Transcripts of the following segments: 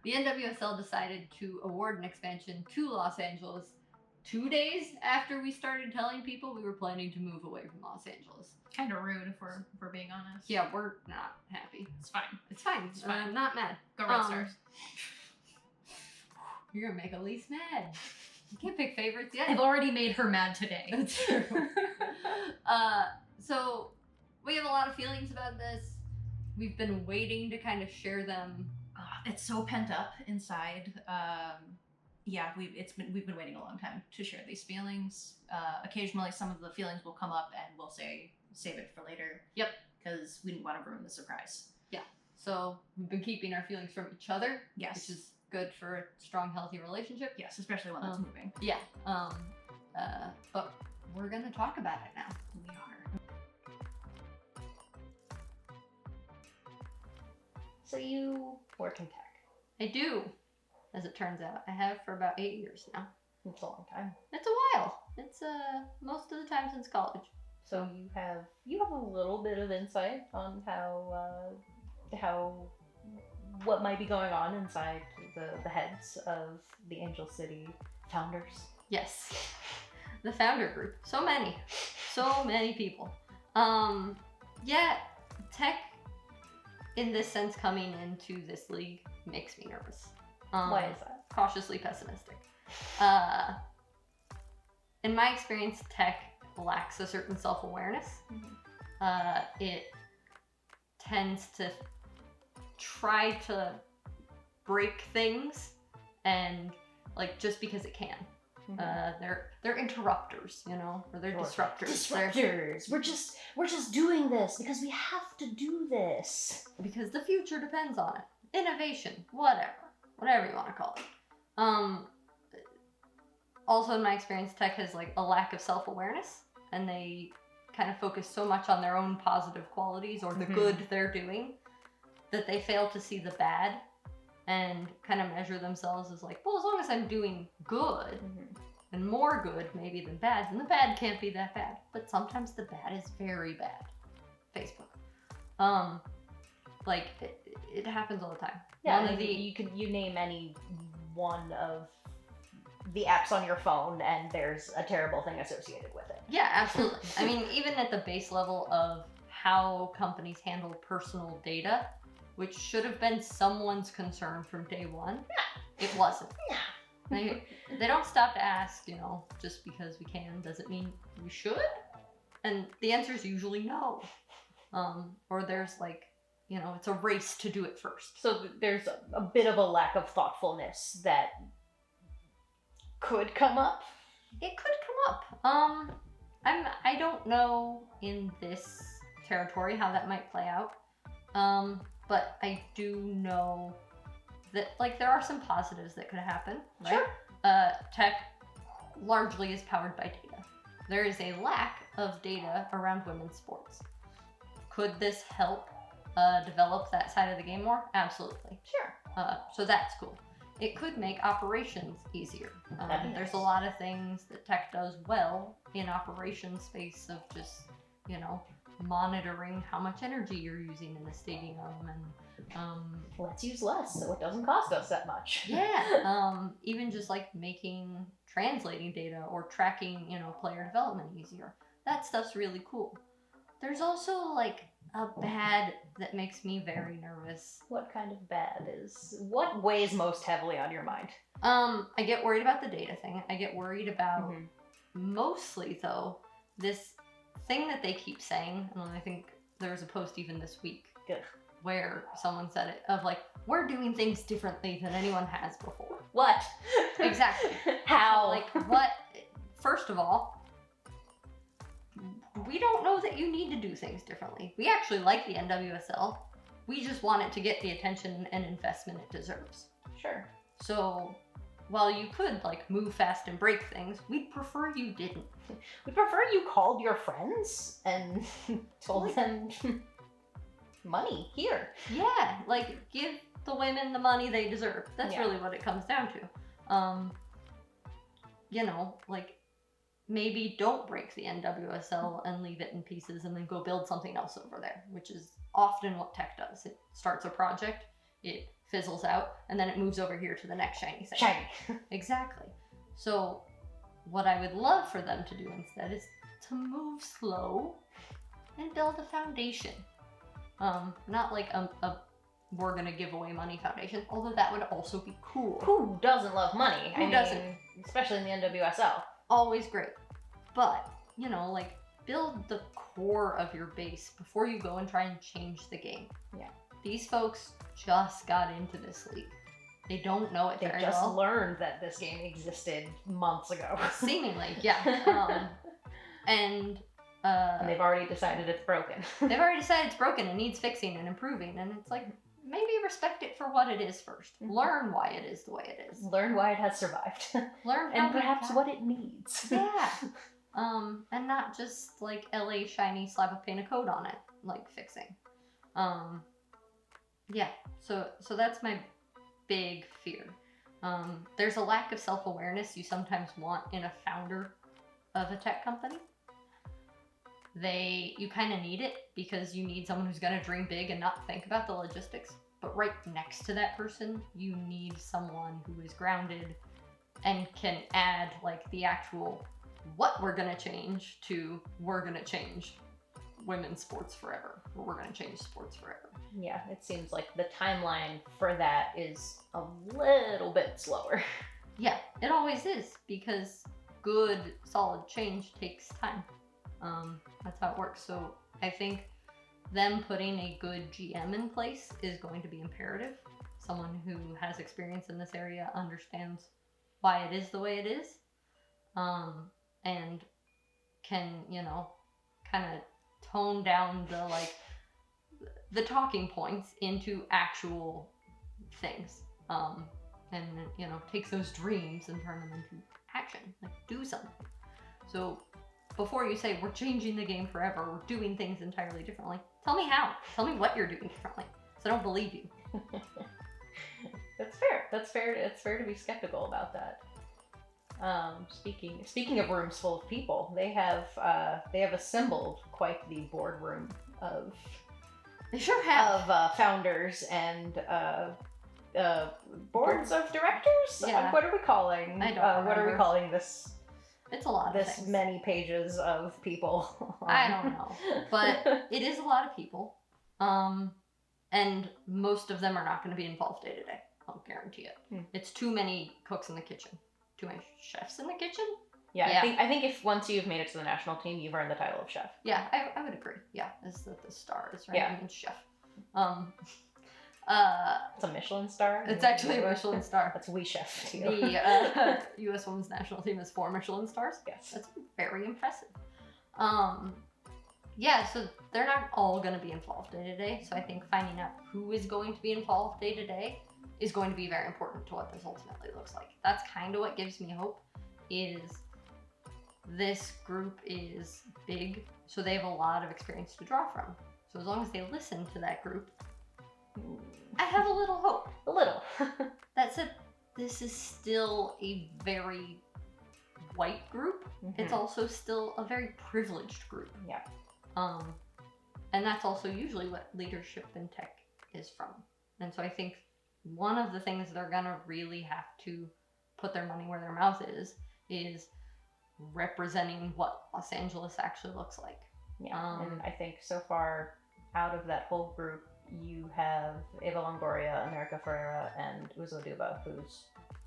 the NWSL decided to award an expansion to Los Angeles 2 days after we started telling people we were planning to move away from Los Angeles. Kind of rude if we're being honest. Yeah, we're not happy. It's fine. It's fine. It's fine. I'm not mad. Go Red Stars. You're gonna make Elise mad. You can't pick favorites yet. I've already made her mad today. That's true. So we have a lot of feelings about this. We've been waiting to kind of share them. It's so pent up inside. Yeah, we've been waiting a long time to share these feelings. Occasionally, some of the feelings will come up, and we'll say save it for later. Yep, because we didn't want to ruin the surprise. Yeah. So we've been keeping our feelings from each other. Yes, which is good for a strong, healthy relationship. Yes, especially one that's moving. Yeah. But we're gonna talk about it now. We are. So you work in tech. I do, as it turns out. I have for about 8 years now. It's a long time. It's a while. It's most of the time since college. So you have a little bit of insight on how what might be going on inside the heads of the Angel City founders. Yes. The founder group. So many people. Yeah, tech in this sense coming into this league makes me nervous. Why is that? Cautiously pessimistic. In my experience, tech lacks a certain self-awareness. Mm-hmm. It tends to try to break things and just because it can. Mm-hmm. They're interrupters, or they're disruptors. Disruptors. We're just doing this because we have to do this. Because the future depends on it. Innovation, whatever you want to call it. Also in my experience, tech has a lack of self-awareness, and they kind of focus so much on their own positive qualities or the good they're doing that they fail to see the bad and kind of measure themselves as well, as long as I'm doing good and more good maybe than bad, then the bad can't be that bad. But sometimes the bad is very bad. Facebook. It happens all the time. Yeah, you name any one of the apps on your phone and there's a terrible thing associated with it. Yeah, absolutely. I mean, even at the base level of how companies handle personal data, which should have been someone's concern from day one, it wasn't. Yeah. They don't stop to ask, just because we can, does it mean we should? And the answer is usually no. Or there's it's a race to do it first. So there's a bit of a lack of thoughtfulness that could come up. It could come up. I don't know in this territory how that might play out. But I do know that there are some positives that could happen, right? Sure. Tech largely is powered by data. There is a lack of data around women's sports. Could this help develop that side of the game more? Absolutely. Sure. So that's cool. It could make operations easier. There's a lot of things that tech does well in operations space of just, monitoring how much energy you're using in the stadium and let's use less so it doesn't cost us that much. Yeah. Even just translating data or tracking, player development easier. That stuff's really cool. There's also a bad that makes me very nervous. What kind of bad what weighs most heavily on your mind? I get worried about the data thing. I get worried about mostly though this thing that they keep saying, and I think there was a post even this week where someone said it of we're doing things differently than anyone has before. What? Exactly. How? What? First of all, we don't know that you need to do things differently. We actually like the NWSL. We just want it to get the attention and investment it deserves. Sure. So while you could move fast and break things, we'd prefer you didn't. We'd prefer you called your friends and told them money here. Yeah, give the women the money they deserve. That's really what it comes down to. Maybe don't break the NWSL and leave it in pieces and then go build something else over there, which is often what tech does. It starts a project, it fizzles out, and then it moves over here to the next shiny thing. Shiny. Exactly. So what I would love for them to do instead is to move slow and build a foundation. Not like a we're gonna give away money foundation, although that would also be cool. Who doesn't love money? Who doesn't? Especially in the NWSL. Always great. But, you know, like, build the core of your base before you go and try and change the game. Yeah. These folks just got into this league. They don't know it They very just well. learned that this game existed months ago. Seemingly, yeah. And they've already decided it's broken. they've already decided it's broken and needs fixing and improving, and it's like, maybe respect it for what it is first. Learn why it is the way it is. Learn why it has survived. Learn how and perhaps what it needs. Yeah. And not just like LA shiny slap a paint of code on it, like fixing. Yeah. So that's my big fear. There's a lack of self-awareness you sometimes want in a founder of a tech company. You kind of need it because you need someone who's going to dream big and not think about the logistics. But right next to that person, you need someone who is grounded and can add like the actual what we're going to change to we're going to change women's sports forever, or we're going to change sports forever. Yeah, it seems like the timeline for that is a little bit slower. Yeah, it always is, because good, solid change takes time. That's how it works. So I think them putting a good GM in place is going to be imperative. Someone who has experience in this area, understands why it is the way it is, and can, you know, kind of tone down the talking points into actual things, and, you know, takes those dreams and turn them into action, like do something. So before you say we're changing the game forever, we're doing things entirely differently, tell me how. Tell me what you're doing differently, so I don't believe you. That's fair. That's fair. It's fair to be skeptical about that. Speaking of rooms full of people, they have assembled quite the boardroom of They sure have. founders and boards of directors. Yeah. What are we calling? I don't what are we remember. calling this? It's a lot of This things. many pages of people. I don't know, but it is a lot of people, and most of them are not going to be involved day to day. I'll guarantee it. It's too many cooks in the kitchen, too many chefs in the kitchen. Yeah. I think if once you've made it to the national team, you've earned the title of chef. Yeah, I would agree. Yeah, is that the stars, right? Yeah. I mean, chef. It's a Michelin star. It's actually a Michelin star. That's We Chef. To you. The U.S. Women's National Team has 4 Michelin stars. Yes. That's very impressive. Yeah, so they're not all going to be involved day to day. So I think finding out who is going to be involved day to day is going to be very important to what this ultimately looks like. That's kind of what gives me hope, is this group is big, so they have a lot of experience to draw from. So as long as they listen to that group, I have a little hope. A little. That said, this is still a very white group. It's also still a very privileged group. Yeah. And that's also usually what leadership in tech is from. And so I think one of the things they're gonna really have to put their money where their mouth is representing what Los Angeles actually looks like. Yeah. And I think so far out of that whole group, you have Eva Longoria, America Ferreira, and WOSO, who's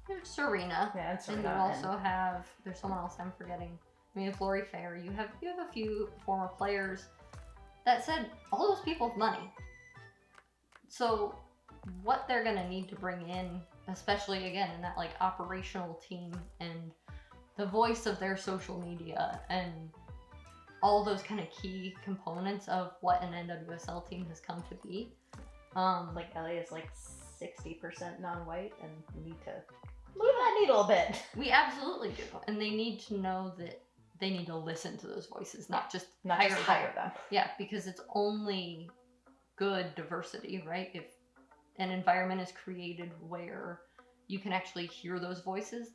There's Serena. yeah, and And you also have, there's someone else I'm forgetting. I mean, Lori Fair. You have a few former players. That said, all those people have money. So what they're gonna need to bring in, especially again in that like operational team and the voice of their social media and all those kind of key components of what an NWSL team has come to be. like LA is like 60% non-white, and we need to move that needle a bit. We absolutely do, and they need to know that they need to listen to those voices, not just hire them. Yeah, because it's only good diversity, right? If an environment is created where you can actually hear those voices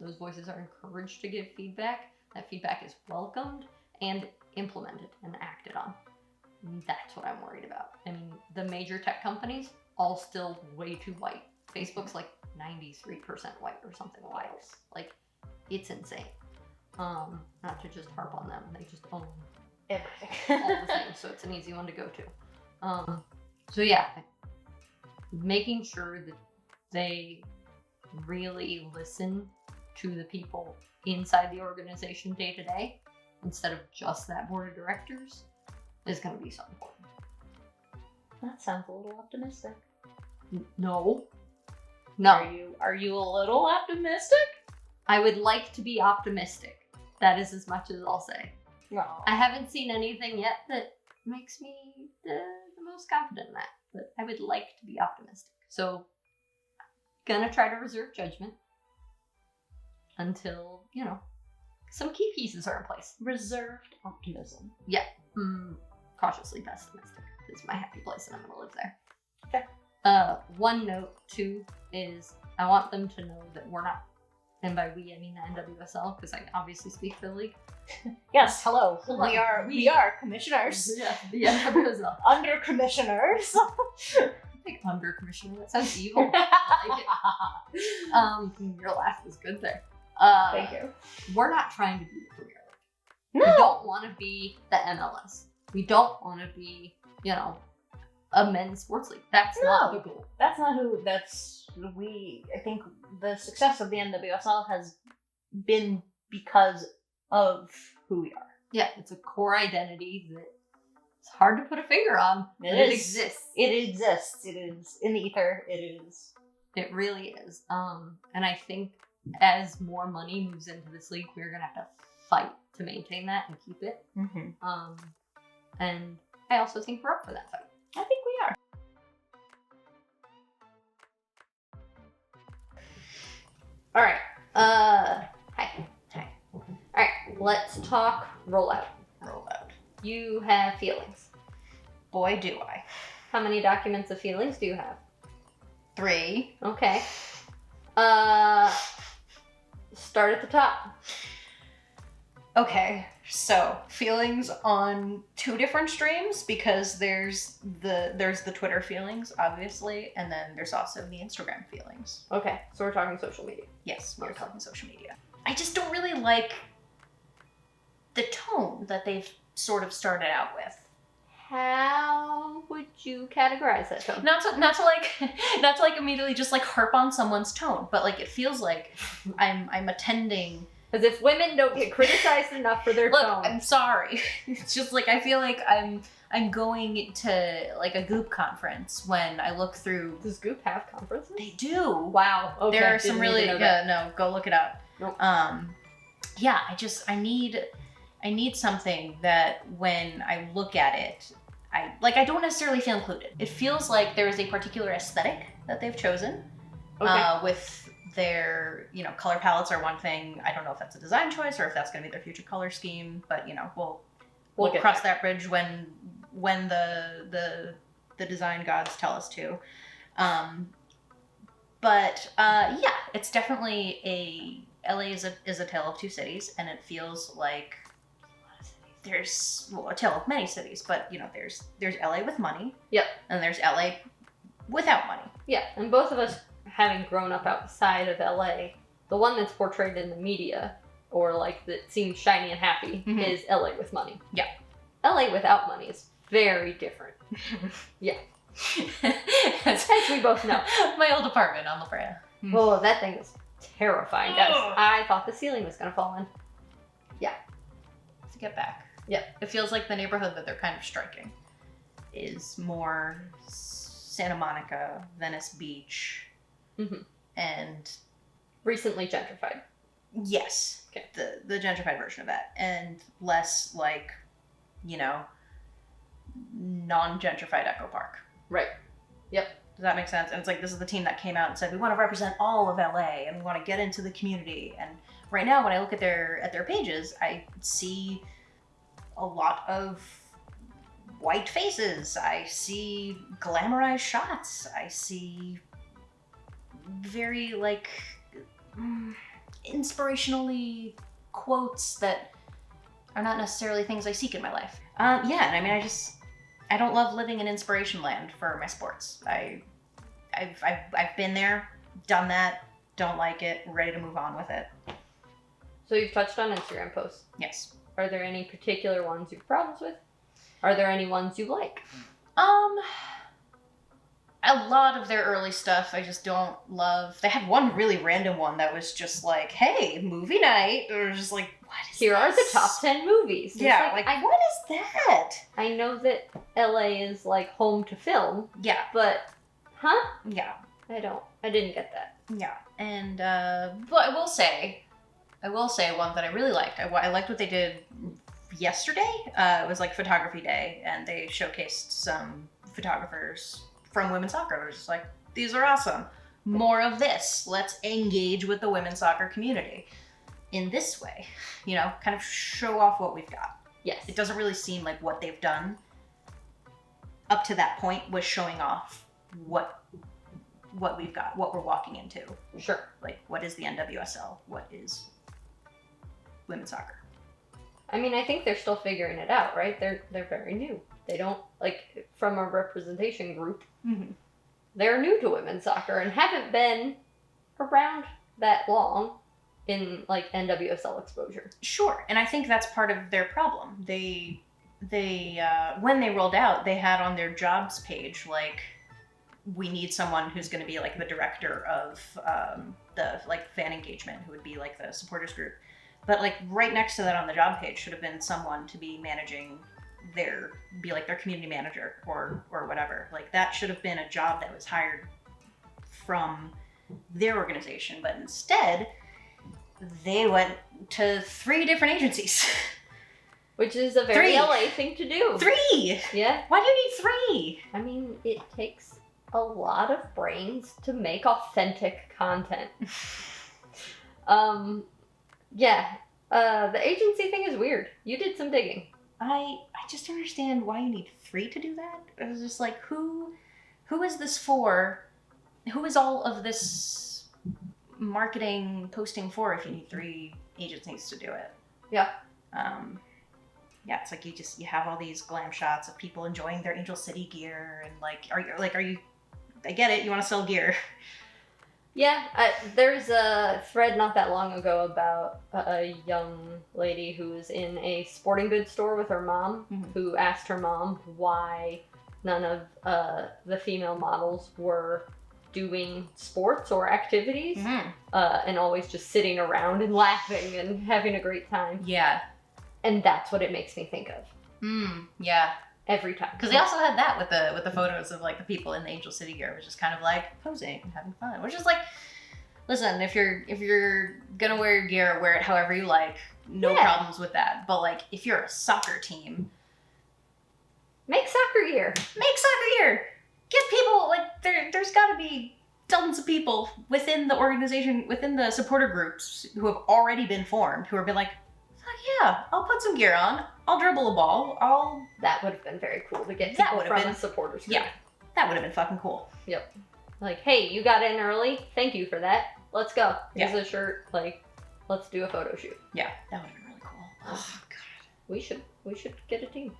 are encouraged to give feedback, that feedback is welcomed and implemented and acted on. That's what I'm worried about. I mean, the major tech companies, all still way too white. Facebook's like 93% white or something wild. Like, it's insane. Not to just harp on them, they just own Everything. all the things, so it's an easy one to go to. So yeah, making sure that they really listen to the people inside the organization day to day, instead of just that board of directors, is going to be so important. That sounds a little optimistic. No. Are you a little optimistic? I would like to be optimistic. That is as much as I'll say. No. I haven't seen anything yet that makes me the most confident in that, but I would like to be optimistic. So, gonna try to reserve judgment until, some key pieces are in place. Reserved optimism. Yeah. Cautiously pessimistic is my happy place, and I'm gonna live there. Okay. One note, too, is I want them to know that we're not, and by we I mean the NWSL, because I obviously speak for the league. Yes, hello. Hold on. We are commissioners. Yeah, the NWSL. Under commissioners. Like under commissioner, that sounds evil. I like it. Your laugh was good there. Thank you. We're not trying to be the Premier League. No. We don't want to be the MLS. We don't want to be, a men's sports league. That's not the goal. That's not who. I think the success of the NWSL has been because of who we are. Yeah, it's a core identity that it's hard to put a finger on, but it exists. It exists. It is in the ether. It is. It really is. And I think as more money moves into this league, we're gonna have to fight to maintain that and keep it. Mm-hmm. And I also think we're up for that fight. I think we are. All right. Hi. All right. Let's talk rollout. You have feelings. Boy, do I. How many documents of feelings do you have? 3. Okay. Start at the top. Okay, so feelings on 2 different streams, because there's the Twitter feelings, obviously, and then there's also the Instagram feelings. Okay, so we're talking social media. Yes, we're talking social media. I just don't really like the tone that they've sort of started out with. How would you categorize that tone? Not to immediately just like harp on someone's tone, but like it feels like I'm attending. As if women don't get criticized enough for their Look, tone. I'm sorry. It's just like I feel like I'm going to like a Goop conference when I look through. Does Goop have conferences? They do. Wow. Okay. There are some really go look it up. Nope. Yeah, I need something that when I look at it, I don't necessarily feel included. It feels like there is a particular aesthetic that they've chosen. Okay. With their, color palettes are one thing. I don't know if that's a design choice or if that's going to be their future color scheme, but we'll cross that bridge when the design gods tell us to. But it's definitely LA is a tale of 2 cities, and it feels like there's a tale of many cities, but there's LA with money. Yep. And there's LA without money. Yeah, and both of us, having grown up outside of LA, the one that's portrayed in the media, or like that seems shiny and happy, Mhm. is LA with money. Yeah. LA without money is very different. Yeah. As we both know. My old apartment on La Brea. Oh, that thing is terrifying, guys. Ugh. I thought the ceiling was gonna fall in. Yeah. To get back. Yeah. It feels like the neighborhood that they're kind of striking is more Santa Monica, Venice Beach, Mhm. and Recently gentrified. yes, Okay. the gentrified version of that, and less like, non-gentrified Echo Park. Right. Yep. Does that make sense? And it's like, this is the team that came out and said, we want to represent all of LA and we want to get into the community. And right now, when I look at their pages, I see a lot of white faces. I see glamorized shots. I see very inspirationally quotes that are not necessarily things I seek in my life. And I mean, I don't love living in inspiration land for my sports. I I've been there, done that, don't like it, ready to move on with it. So you've touched on Instagram posts. Yes. Are there any particular ones you have problems with? Are there any ones you like? A lot of their early stuff I just don't love. They had one really random one that was just like, hey, movie night. Or just like, what is Here are the this? top 10 movies. Yeah, like what is that? I know that LA is like home to film, Yeah, but huh? yeah, I didn't get that. yeah. And but I will say one that I really liked. I liked what they did yesterday. It was like photography day, and they showcased some photographers from women's soccer. I was just like, these are awesome. More of this. Let's engage with the women's soccer community in this way. You know, kind of show off what we've got. Yes. It doesn't really seem like what they've done up to that point was showing off what we've got, what we're walking into. Sure. Like, what is the NWSL? What is women's soccer? I mean, I think they're still figuring it out, right? They're very new. They don't, like, from a representation group, Mm-hmm. they're new to women's soccer and haven't been around that long in, like, NWSL exposure. Sure, and I think that's part of their problem. They when they rolled out, they had on their jobs page, like, we need someone who's going to be, like, the director of the, like, fan engagement, who would be, like, the supporters group. But, like, right next to that on the job page should have been someone to be managing their community manager or whatever. Like, that should have been a job that was hired from their organization. But instead, they went to 3 different agencies. Which is a very 3. LA thing to do. 3! Yeah. Why do you need 3? I mean, it takes a lot of brains to make authentic content. Yeah. The agency thing is weird. You did some digging. I just don't understand why you need 3 to do that. It was just like, who is this for? Who is all of this marketing posting for if you need 3 agencies to do it? Yeah. Yeah, it's like you have all these glam shots of people enjoying their Angel City gear, and are you I get it, you want to sell gear. Yeah, there's a thread not that long ago about a young lady who was in a sporting goods store with her mom, Mhm. who asked her mom why none of the female models were doing sports or activities, and always just sitting around and laughing and having a great time. Yeah. And that's what it makes me think of Yeah. every time. Because they also had that with the photos of, like, the people in the Angel City gear. It was just kind of like posing and having fun, which is like, listen, if you're gonna wear your gear, wear it however you like. No Yeah. problems with that. But, like, if you're a soccer team, Make soccer gear. make soccer gear. Give people, like, there's got to be tons of people within the organization, within the supporter groups who have already been formed, who have been like, fuck yeah, I'll put some gear on. I'll dribble a ball. That would have been very cool to get That people would have from been- a supporters group. Yeah, that would have been fucking cool. Like, hey, you got in early. Thank you for that. Let's go. Here's Yeah. a shirt. Like, let's do a photo shoot. Yeah, that would have been really cool. Oh, We should get a team.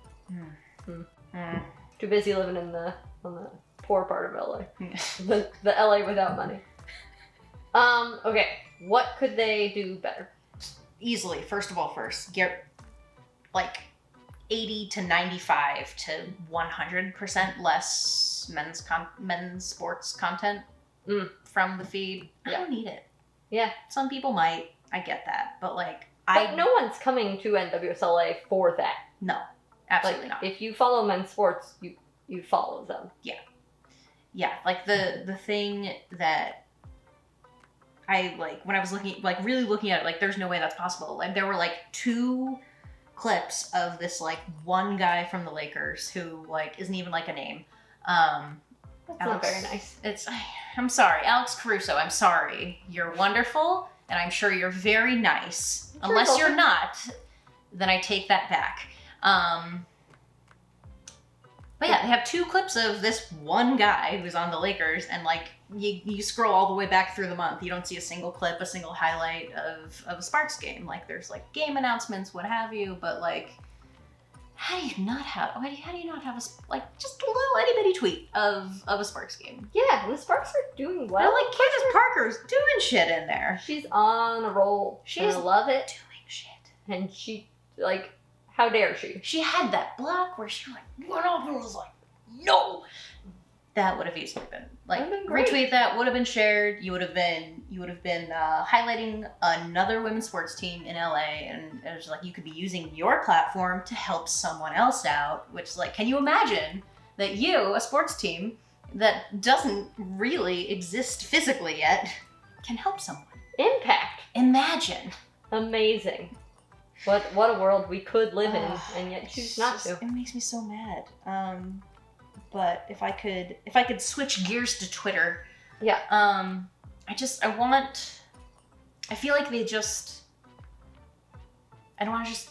God. Too busy living on the poor part of LA. Mm. The LA without money. Okay. What could they do better? Easily, first, get, like, 80 to 95 to 100% less men's sports content from the feed. Yeah. I don't need it. Yeah. Some people might. I get that. But, like, But no one's coming to NWSLA for that. No, absolutely Like, not. if you follow men's sports, you follow them. Yeah, like, the thing that I, like, when I was really looking at it, like, there's no way that's possible. Like, there were, like, 2 clips of this, like, one guy from the Lakers who, like, isn't even, like, a name. That's not very nice. I'm sorry, Alex Caruso, I'm sorry. You're wonderful, and I'm sure you're very nice. I'm sure Unless he'll- you're not, then I take that back. But yeah, they have 2 clips of this one guy who's on the Lakers, and, like, you scroll all the way back through the month, you don't see a single clip, a single highlight of a Sparks game. Like, there's, like, game announcements, what have you, but, like, how do you not have just a little itty bitty tweet of a Sparks game? Yeah, the Sparks are doing well. And like Candace Parker's doing shit in there. She's on a roll. She's I love it. doing shit. And she, like, how dare she? She had that block where she like went off and was like, no. That would have easily been like That'd been great. retweet that, would have been shared. You would have been highlighting another women's sports team in LA, and it was like you could be using your platform to help someone else out. Which is like, can you imagine that you, a sports team that doesn't really exist physically yet, can help someone? Impact. Imagine. Amazing. What a world we could live in, and yet choose not to. It makes me so mad. But if I could switch gears to Twitter, Yeah. I feel like I don't want to just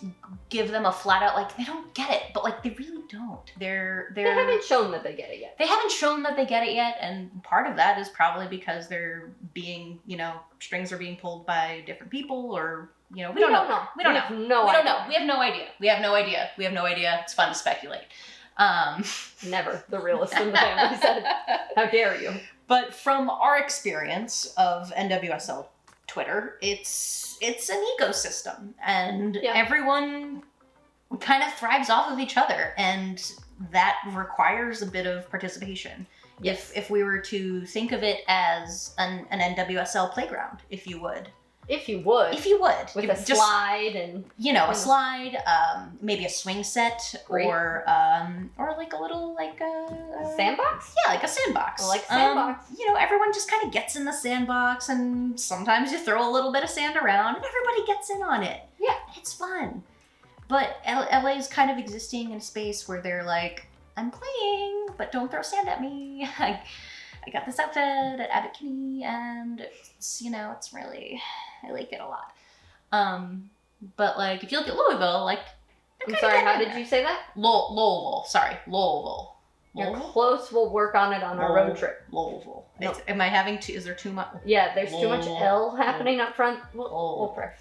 give them a flat out, like, they don't get it, but like, they really don't. They haven't shown that they get it yet. They haven't shown that they get it yet, and part of that is probably because they're being, strings are being pulled by different people, or, we don't know. We don't know. We don't know. We have no idea. We have no idea. It's fun to speculate. Never. The realist in the family said, how dare you? But from our experience of NWSL Twitter, it's an ecosystem, and everyone kind of thrives off of each other, and that requires a bit of participation. Yes. If we were to think of it as an NWSL playground, if you would. If you would. With a slide and... a slide, maybe a swing set, or like a little, sandbox? Yeah, like a sandbox. I like sandbox. Everyone just kind of gets in the sandbox, and sometimes you throw a little bit of sand around, and everybody gets in on it. Yeah. It's fun. But LA is kind of existing in a space where they're like, I'm playing, but don't throw sand at me. I got this outfit at Abbott Kinney, and it's really, I like it a lot. But like, if you look at Louisville, like, I'm sorry, how did you say that? Louisville. Sorry, Louisville. You're close. We'll work on it on our road trip. Louisville. Nope. Am I having to? Is there too much? Yeah, there's too much L happening up front. We'll pray.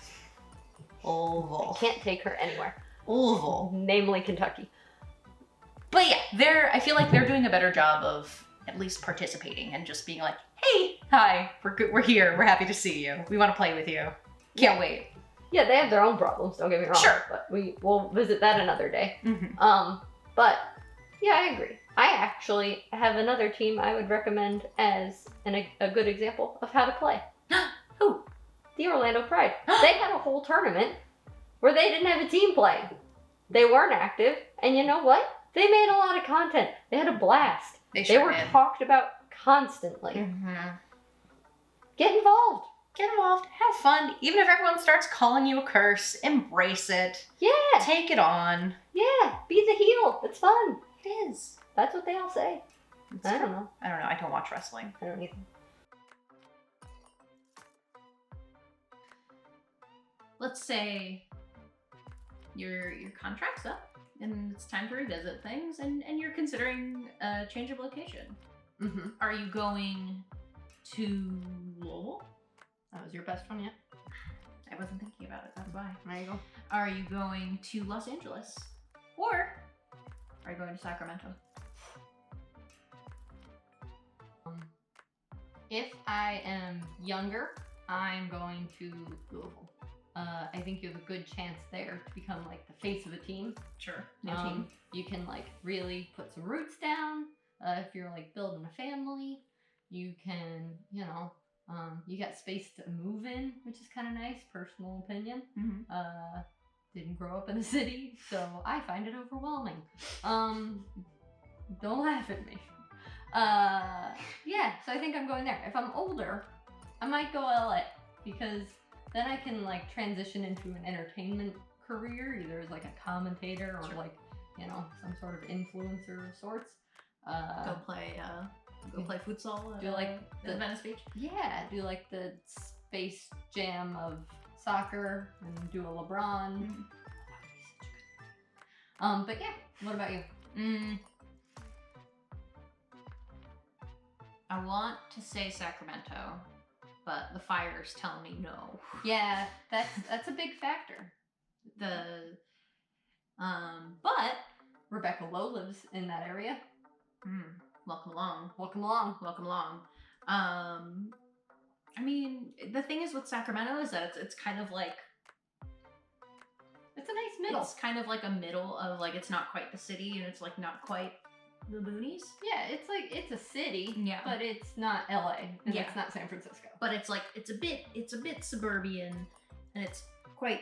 Louisville. I can't take her anywhere. Louisville. Namely Kentucky. But yeah, I feel like they're doing a better job of at least participating and just being like, hey, hi, we're here, we're happy to see you, we want to play with you, can't wait. Yeah, they have their own problems, don't get me wrong. Sure. But we'll visit that another day. Mm-hmm. But yeah, I agree. I actually have another team I would recommend as a good example of how to play. Who? The Orlando Pride. They had a whole tournament where they didn't have a team playing. They weren't active, and you know what? They made a lot of content. They had a blast. They were talked about constantly. Mm-hmm. Get involved. Get involved. Have fun. Even if everyone starts calling you a curse, embrace it. Yeah. Take it on. Yeah. Be the heel. It's fun. It is. That's what they all say. I don't know. I don't watch wrestling. I don't either. Let's say your contract's up, and it's time to revisit things, and you're considering a change of location. Mm-hmm. Are you going to Louisville? That was your best one yet? I wasn't thinking about it, that's why. There you go. Are you going to Los Angeles? Or are you going to Sacramento? If I am younger, I'm going to Louisville. I think you have a good chance there to become like the face of a team. Sure. New team. You can like really put some roots down. If you're like building a family, you can, you got space to move in, which is kind of nice. Personal opinion. Mm-hmm. Didn't grow up in a city, so I find it overwhelming. Don't laugh at me. Yeah, so I think I'm going there. If I'm older, I might go LA, because then I can like transition into an entertainment career, either as like a commentator or like, some sort of influencer of sorts. Go play futsal do like the Venice Beach. Yeah, do like the Space Jam of soccer and do a LeBron. Mm-hmm. But yeah, what about you? I want to say Sacramento, but the fire's telling me no. Yeah, that's a big factor. But Rebecca Lowe lives in that area. welcome along. Welcome along. Welcome along. I mean, the thing is with Sacramento is that it's kind of like It's a nice middle. it's kind of like a middle of like it's not quite the city and it's like not quite the boonies. Yeah, it's like it's a city, Yeah. but it's not LA and Yeah. it's not San Francisco. But it's like it's a bit suburban and it's quite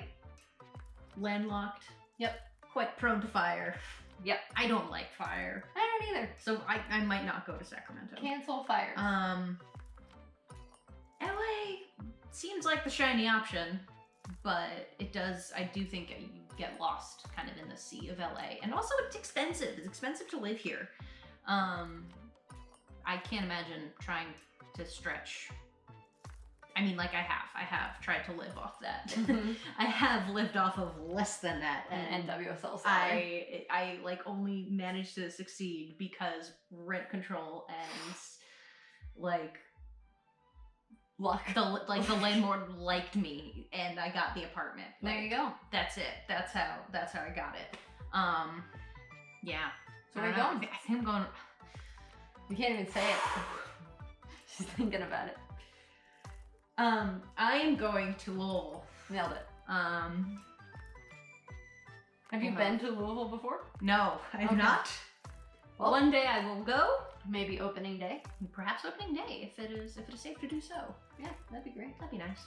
landlocked. Yep. Quite prone to fire. Yep. I don't like fire. I don't either. So I might not go to Sacramento. Cancel fires. LA seems like the shiny option, but I do think you get lost kind of in the sea of LA. And also it's expensive. It's expensive to live here. I can't imagine trying to stretch. I mean, like I have tried to live off that. I have lived off of less than that. An NWSL salary. I like only managed to succeed because rent control and like Luck. the landlord liked me and I got the apartment. There you go. That's it. That's how I got it. Yeah. So where are you I don't know. going? I think I'm going. You can't even say it. She's thinking about it. I am going to Louisville. Nailed it. Have you Uh-huh. been to Louisville before? No, I have Okay. not. Well- One day I will go. Maybe opening day. Perhaps opening day, if it is safe to do so. Yeah, that'd be great. That'd be nice.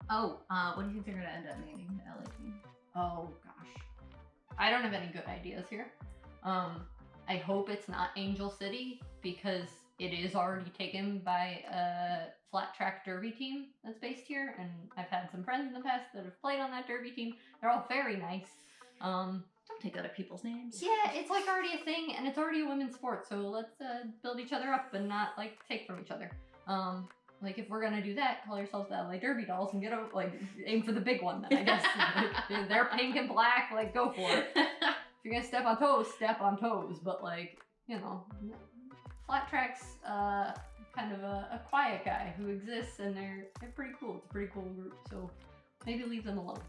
Oh, what do you think they're gonna end up naming the LA team? Oh gosh. I don't have any good ideas here. I hope it's not Angel City because it is already taken by a flat track derby team that's based here, and I've had some friends in the past that have played on that derby team. They're all very nice. Don't take other people's names. Yeah, it's like already a thing, and it's already a women's sport, so let's build each other up and not like take from each other. Like if we're gonna do that, call yourselves the LA Derby Dolls and get over, like aim for the big one then, I guess. Like, they're pink and black, like go for it. If you're gonna step on toes, step on toes, but like, you know, Flat Track's kind of a quiet guy who exists, and they're pretty cool. It's a pretty cool group, so maybe leave them alone.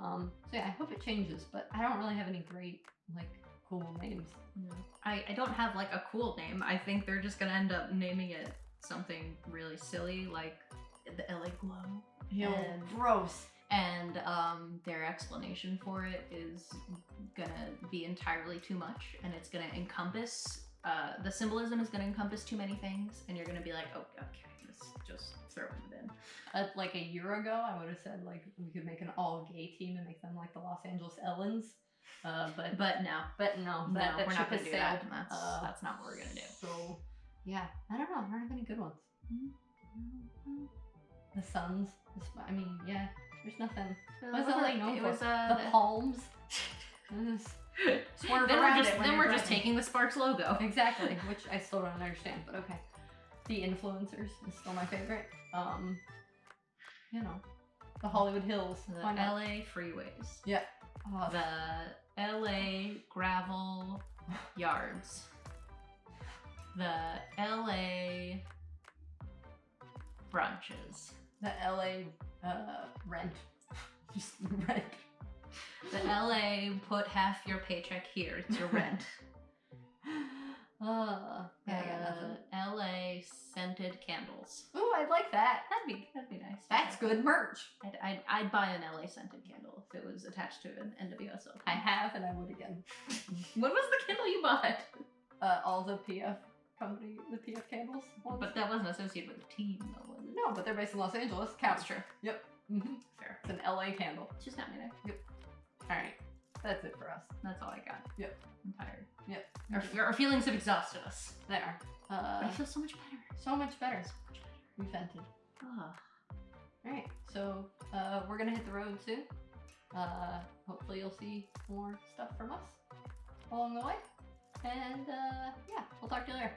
So yeah, I hope it changes, but I don't really have any great like cool names. No. I don't have like a cool name. I think they're just gonna end up naming it something really silly like the LA Glow. And- Gross. And their explanation for it is gonna be entirely too much, and it's gonna encompass the symbolism is gonna encompass too many things, and you're gonna be like, oh, okay, just throw it in. Like a year ago, I would have said like we could make an all-gay team and make them like the Los Angeles Ellens. But no, that we're not ship gonna has do sailed. that. That's not what we're gonna do. So yeah, I don't know. I don't have any good ones. The Suns. I mean, yeah. There's nothing. What's the LA known It for? was The Palms. Swerve then around we're just it when then you're we're just driving. taking the Sparks logo. Exactly, which I still don't understand, but okay. The Influencers is still my favorite. You know, the Hollywood Hills. The Why not? LA freeways. Yeah. Oh, The LA gravel yards. The LA brunches. the LA rent. Just rent. The LA put half your paycheck here. It's your rent. Yeah, I got nothing. LA scented candles. Ooh, I'd like that. That'd be nice. That's good merch. I'd buy an LA scented candle if it was attached to an NWSL. I have, and I would again. What was the candle you bought? All the PF company, the PF candles ones. But that wasn't associated with the team, though, was it? No, but they're based in Los Angeles. Counts. That's true. Yep. Mm-hmm. Fair. It's an LA candle. It's just not me there. All right, that's it for us. That's all I got. Yep. I'm tired. Yep. Our feelings have exhausted us. There. But I feel so much better. So much better. We vented. Oh. All right, so we're gonna hit the road soon. Hopefully you'll see more stuff from us along the way. And yeah, we'll talk to you later.